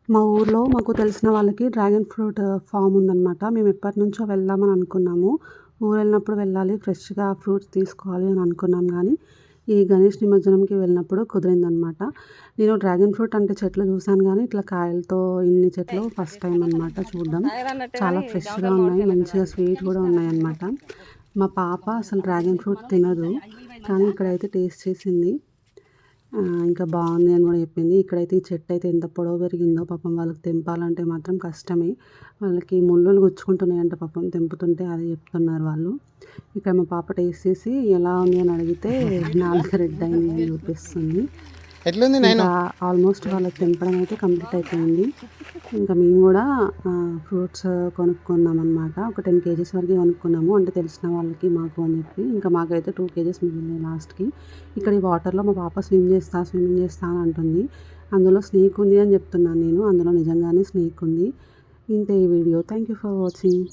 మా ఊర్లో మాకు తెలిసిన వాళ్ళకి డ్రాగన్ ఫ్రూట్ ఫామ్ ఉందనమాట. మేము ఎప్పటినుంచో వెళ్దామని అనుకున్నాము. ఊరెళ్ళినప్పుడు వెళ్ళాలి, ఫ్రెష్‌గా ఫ్రూట్స్ తీసుకోవాలి అని అనుకున్నాం గానీ, ఈ గణేష్ నిమజ్జనంకి వెళ్ళినప్పుడు కుదిరిందనమాట. నేను డ్రాగన్ ఫ్రూట్ అంటే చెట్లు చూసాను గానీ, ఇట్లా కాయలతో ఇన్ని చెట్లు ఫస్ట్ టైం అనమాట చూడడం. చాలా ఫ్రెష్‌గా ఉన్నాయి, మంచిగా స్వీట్ కూడా ఉన్నాయన్నమాట. మా పాప అసలు డ్రాగన్ ఫ్రూట్ తినదు. కానీ ఇక్కడైతే టేస్ట్ చేసింది. ఇంకా బాగుంది అని కూడా చెప్పింది. ఇక్కడైతే ఈ చెట్టు అయితే ఎంత పొడవు పెరిగిందో పాపం వాళ్ళకి తెంపాలంటే మాత్రం కష్టమే. వాళ్ళకి ముల్లులు గుచ్చుకుంటున్నాయంట పాపం తెంపుతుంటే అదే చెప్తున్నారు వాళ్ళు. ఇక్కడ మా పాప టేస్ట్ చేసి ఎలా ఉంది అని అడిగితే నాలుక రెడ్ అయింది అని చూపిస్తుంది. ఎట్లుంది ఇంకా ఆల్మోస్ట్ వాళ్ళకి తెంపడం అయితే కంప్లీట్ అయిపోయింది. ఇంకా మేము కూడా ఫ్రూట్స్ కొనుక్కున్నాం అనమాట. ఒక 10 కేజీస్ వరకు కొనుక్కున్నాము. అంటే తెలిసిన వాళ్ళకి మాకు అని చెప్పి. ఇంకా మాకైతే 2 కేజీస్ మిగిలినాయి లాస్ట్‌కి. ఇక్కడ ఈ వాటర్‌లో మా పాప స్విమ్మింగ్ చేస్తా అని అంటుంది. అందులో స్నేక్ ఉంది అని చెప్తున్నాను నేను. అందులో నిజంగానే స్నేక్ ఉంది. ఇంతే ఈ video. Thank you for watching.